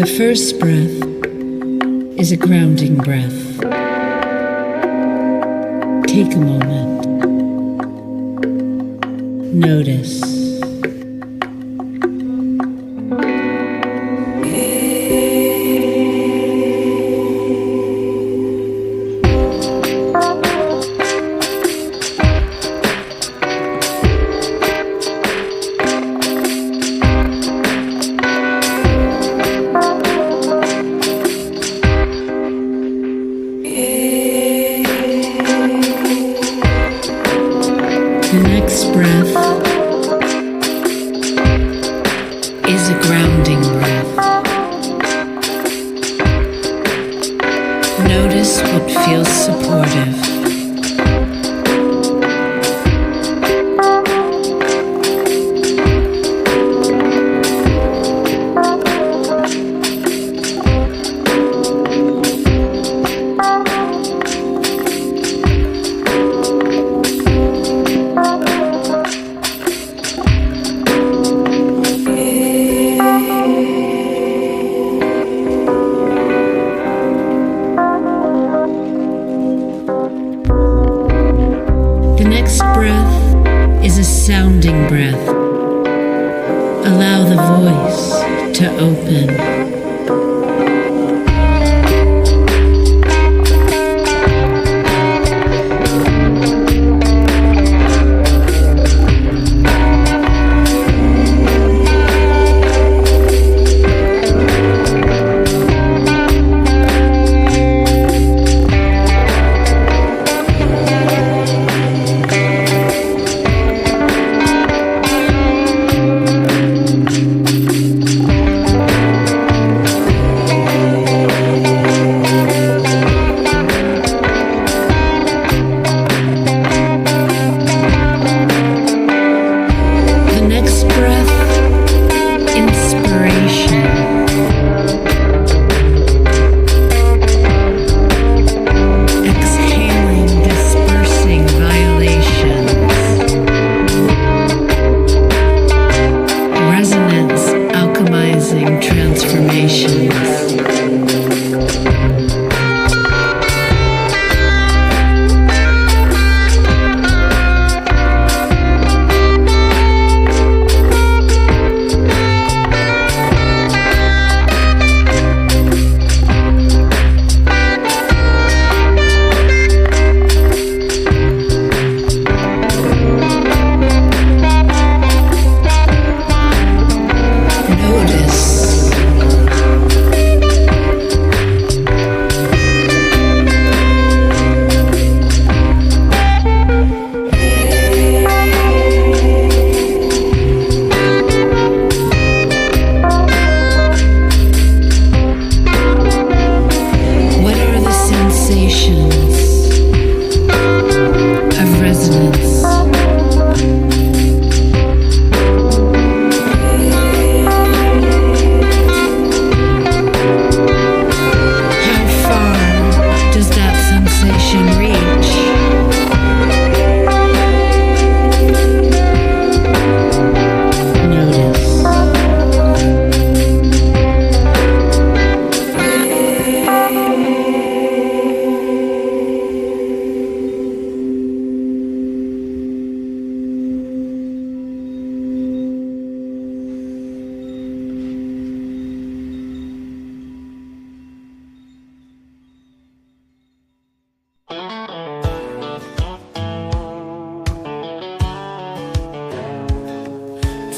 The first breath is a grounding breath. Take a moment. Notice. The next breath is a grounding breath. Notice what feels supportive. The next breath is a sounding breath. Allow the voice to open.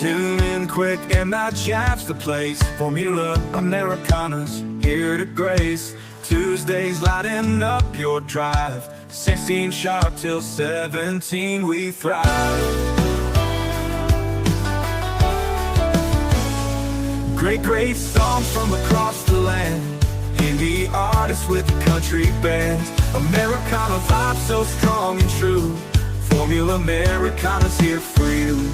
Tune in quick, Emmachev's the place. Formula Americana's here to grace. Tuesdays lighting up your drive. 16 sharp till 17 we thrive. Great songs from across the land. Indie artists with a country band. Americana vibe so strong and true. Formula Americana's here for you.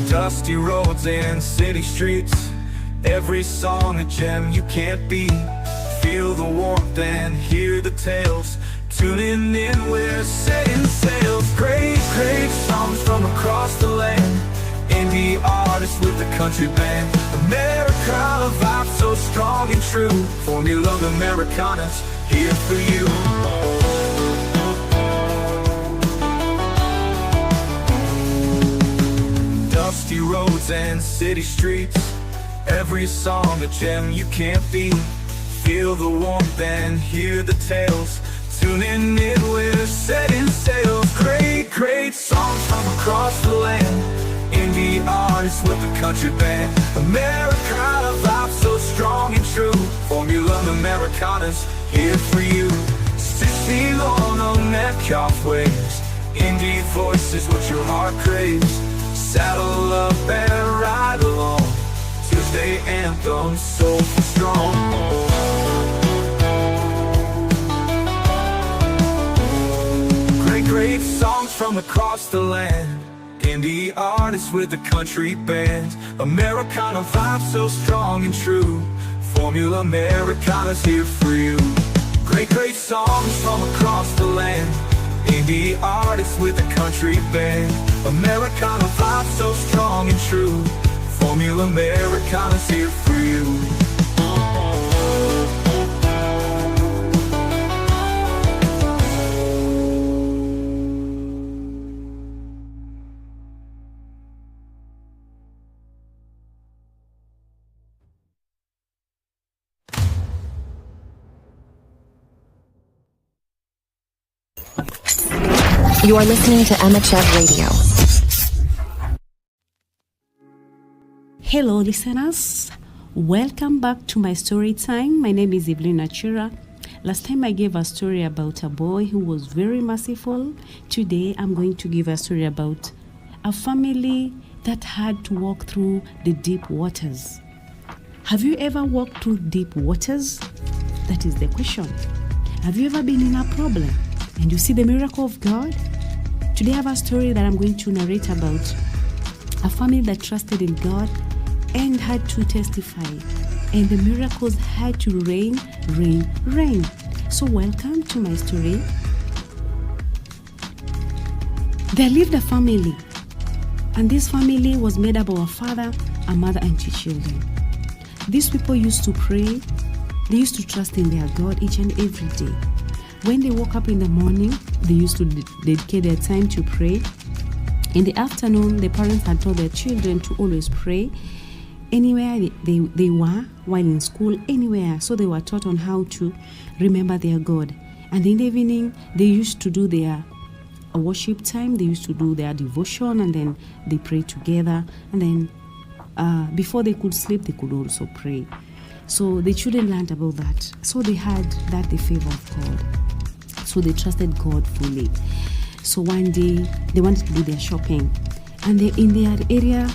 Dusty roads and city streets, every song a gem you can't beat. Feel the warmth and hear the tales, Tuning in, we're setting sails. Great, great songs from across the land. Indie artists with the country band. Americana vibe so strong and true. Formula Americana's here for you. Dusty roads and city streets, every song a gem you can't beat. Feel the warmth and hear the tales. Tuning in, we're setting sails. Great, great songs from across the land. Indie artists with the country band. Americana vibe so strong and true. Formula Americana's here for you. 60 long on Emmachev waves. Indie voices, what your heart craves. Saddle up and ride along. Tuesday anthem, soulful strong. Great, great songs from across the land. Indie artists with the country band. Americana vibe so strong and true. Formula Americana's here for you. Great, great songs from across the land. Indie artists with the country band. Americana vibe so strong and true. Formula Americana's here for you. You are listening to Emmachev Radio. Hello, listeners. Welcome back to my story time. My name is Emmachev. Last time I gave a story about a boy who was very merciful. Today I'm going to give a story about a family that had to walk through the deep waters. Have you ever walked through deep waters? That is the question. Have you ever been in a problem and you see the miracle of God? Today I have a story that I'm going to narrate about a family that trusted in God and had to testify. And the miracles had to rain. So welcome to my story. There lived a family. And this family was made up of a father, a mother, and 2 children. These people used to pray. They used to trust in their God each and every day. When they woke up in the morning, they used to dedicate their time to pray. In the afternoon, the parents had told their children to always pray anywhere they were, while in school, anywhere. So they were taught on how to remember their God. And in the evening, they used to do their worship time. They used to do their devotion, and then they prayed together. And then before they could sleep, they could also pray. So the children learned about that. So they had that the favor of God. So they trusted God fully. So one day they wanted to do their shopping, and in their area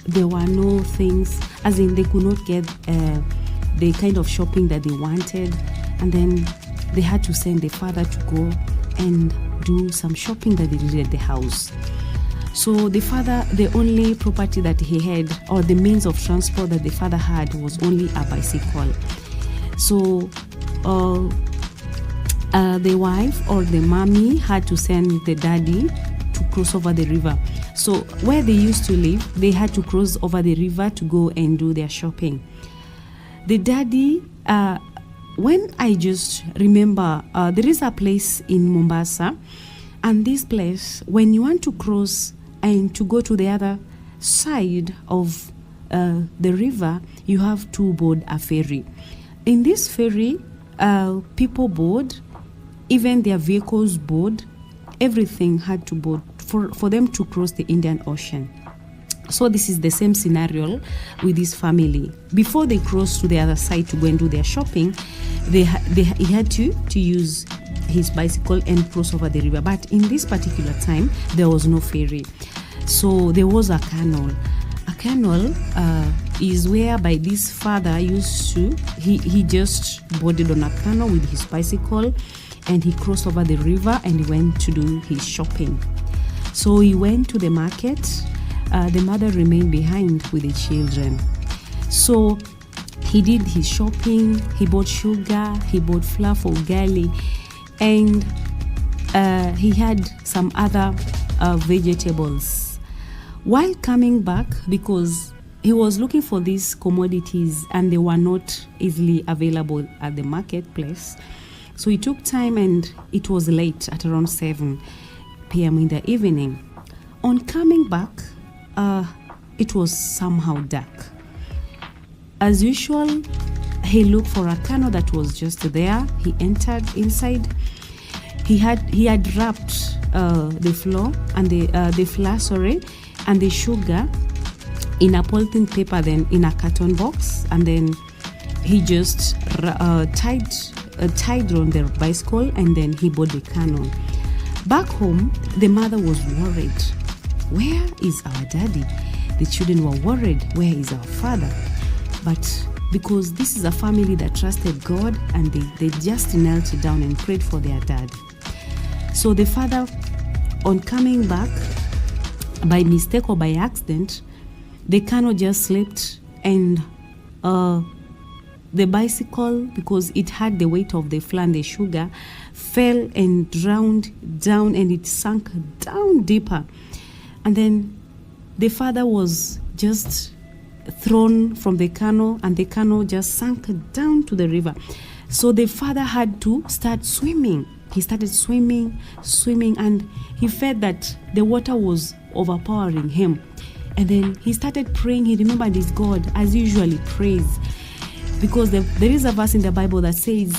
there were no things, as in they could not get the kind of shopping that they wanted, and then they had to send the father to go and do some shopping that they needed at the house. So the father, the only property that he had, or the means of transport that the father had, was only a bicycle. So the wife or the mommy had to send the daddy to cross over the river. So where they used to live, they had to cross over the river to go and do their shopping. The daddy, when I just remember, there is a place in Mombasa, and this place, when you want to cross and to go to the other side of the river, you have to board a ferry. In this ferry, people board, even their vehicles board, everything had to board for them to cross the Indian Ocean. So this is the same scenario with this family. Before they crossed to the other side to go and do their shopping, he had to use his bicycle and cross over the river. But in this particular time, there was no ferry. So there was a canal. A canal is whereby this father used to, he just boarded on a canal with his bicycle, and he crossed over the river and he went to do his shopping. So he went to the market. The mother remained behind with the children. So he did his shopping. He bought sugar. He bought flour for ugali. and he had some other vegetables. While coming back, because he was looking for these commodities and they were not easily available at the marketplace, so he took time, and it was late at around 7 p.m. in the evening. On coming back, it was somehow dark. As usual, he looked for a canoe that was just there. He entered inside. He had wrapped the flour and the flour, and the sugar in a polythene paper, then in a carton box, and then he just tied on the bicycle, and then he bought the canoe. Back home, the mother was worried. Where is our daddy? The children were worried. Where is our father? But because this is a family that trusted God, and they just knelt down and prayed for their dad. So the father, on coming back, by mistake or by accident, the canoe just slipped, and the bicycle, because it had the weight of the flour and the sugar, fell and drowned down, and it sank down deeper. And then the father was just thrown from the canoe, and the canoe just sank down to the river. So the father had to start swimming. He started swimming, and he felt that the water was overpowering him. And then he started praying. He remembered his God, as usually prays, because there is a verse in the Bible that says,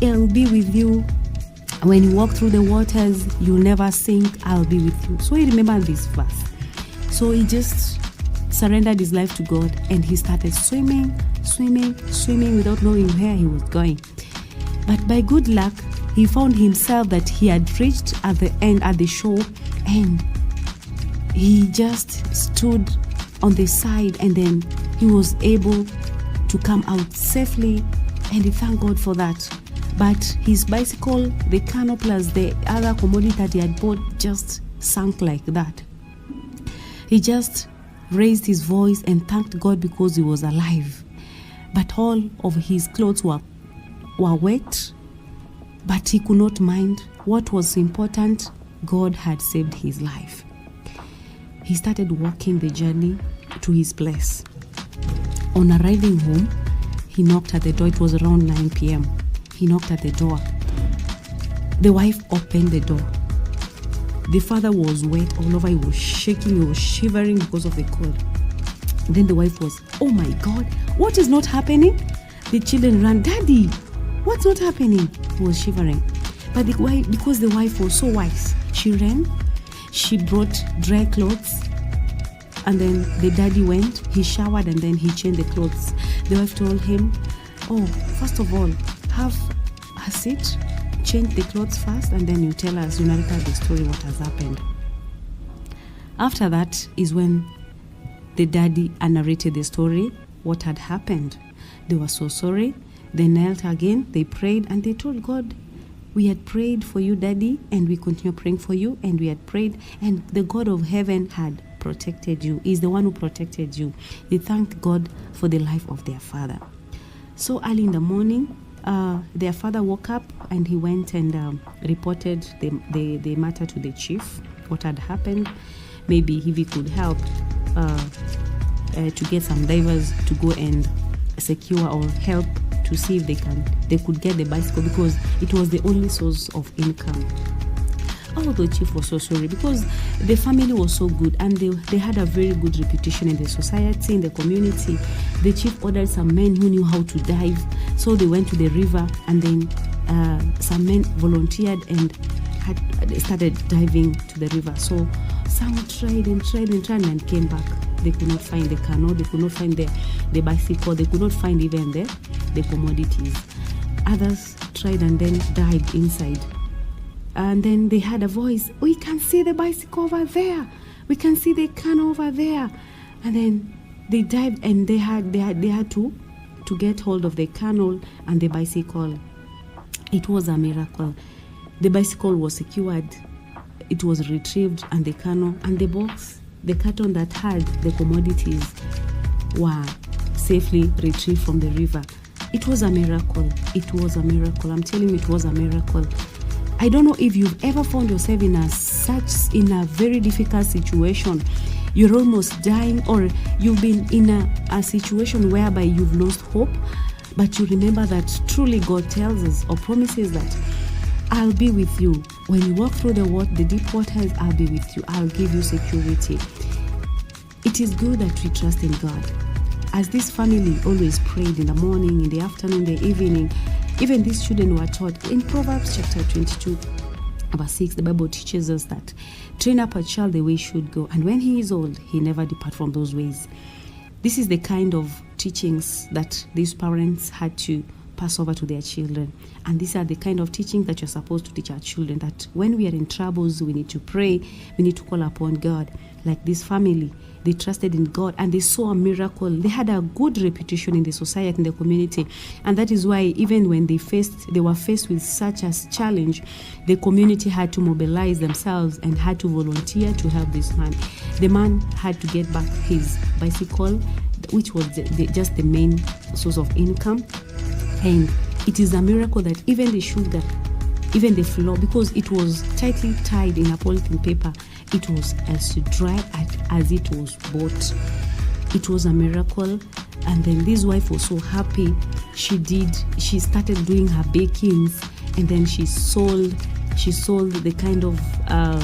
I'll be with you when you walk through the waters, you'll never sink, I'll be with you. So he remembered this verse. So he just surrendered his life to God, and he started swimming without knowing where he was going. But by good luck, he found himself that he had reached at the end, at the shore, and he just stood on the side, and then he was able to come out safely, and he thanked God for that. But his bicycle, the canoe plus the other commodity that he had bought just sank like that. He just raised his voice and thanked God because he was alive. But all of his clothes were wet, but he could not mind. What was important, God had saved his life. He started walking the journey to his place. On arriving home, he knocked at the door. It was around 9 p.m. He knocked at the door. The wife opened the door. The father was wet all over. He was shaking. He was shivering because of the cold. Then the wife was, oh my God, what is not happening? The children ran, Daddy, what's not happening? He was shivering. But because the wife was so wise, she ran. She brought dry clothes. And then the daddy went, he showered, and then he changed the clothes. The wife told him, oh, first of all, have a seat, change the clothes first, and then you tell us, you narrate the story, what has happened. After that is when the daddy narrated the story, what had happened. They were so sorry. They knelt again, they prayed, and they told God, we had prayed for you, Daddy, and we continue praying for you, and we had prayed, and the God of heaven had protected you. He's the one who protected you. They thanked God for the life of their father. So early in the morning, their father woke up, and he went and reported the matter to the chief, what had happened. Maybe if he could help to get some divers to go and secure or help to see if they could get the bicycle, because it was the only source of income. Oh, the chief was so sorry, because the family was so good, and they had a very good reputation in the society, in the community. The chief ordered some men who knew how to dive, so they went to the river, and then some men volunteered and started diving to the river. So some tried and came back. They could not find the canoe, they could not find the bicycle, they could not find even the commodities. Others tried and then died inside. And then they had a voice, we can see the bicycle over there, we can see the canoe over there. And then they dived, and they had to get hold of the canoe and the bicycle. It was a miracle. The bicycle was secured, it was retrieved, and the canoe and the box, the carton that had the commodities, were safely retrieved from the river. It was a miracle. It was a miracle. I'm telling you, it was a miracle. I don't know if you've ever found yourself in a very difficult situation. You're almost dying, or you've been in a situation whereby you've lost hope, but you remember that truly God tells us or promises that I'll be with you. When you walk through the deep waters, I'll be with you. I'll give you security. It is good that we trust in God. As this family always prayed in the morning, in the afternoon, in the evening, even these children were taught in Proverbs chapter 22, verse 6, the Bible teaches us that train up a child the way he should go, and when he is old, he never depart from those ways. This is the kind of teachings that these parents had to pass over to their children. And these are the kind of teachings that you're supposed to teach our children, that when we are in troubles, we need to pray, we need to call upon God. Like this family, they trusted in God and they saw a miracle. They had a good reputation in the society, in the community. And that is why even when they were faced with such a challenge, the community had to mobilize themselves and had to volunteer to help this man. The man had to get back his bicycle, which was just the main source of income. And it is a miracle that even the sugar, even the flour, because it was tightly tied in a polythene paper, it was as dry as it was bought. It was a miracle. And then this wife was so happy. She started doing her bakings, and then she sold the kind of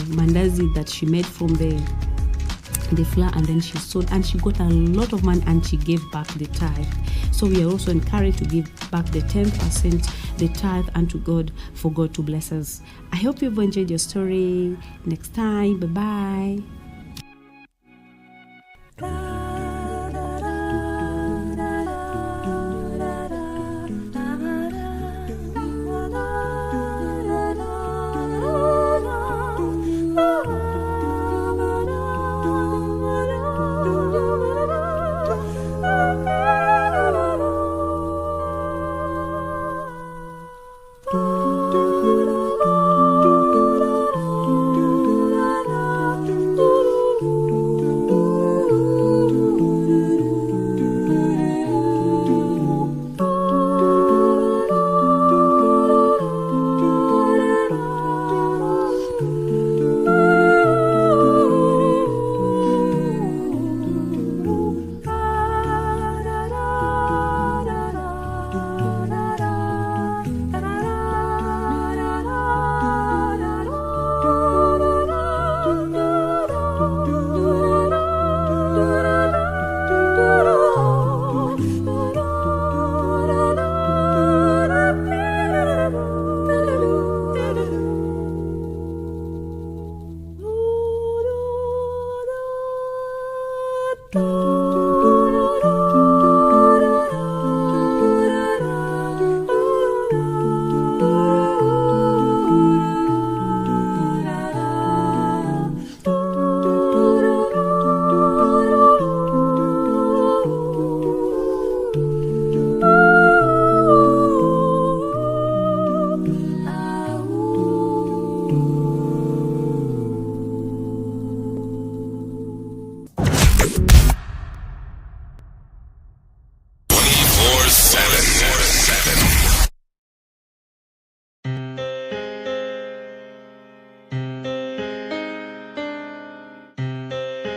mandazi that she made from the flour, and then she sold, and she got a lot of money, and she gave back the tithe. So we are also encouraged to give back the 10%, the tithe, unto God, for God to bless us. I hope you've enjoyed your story. Next time, bye-bye.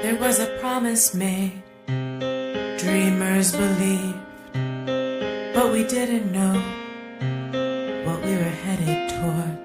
There was a promise made, dreamers believed, but we didn't know what we were headed toward.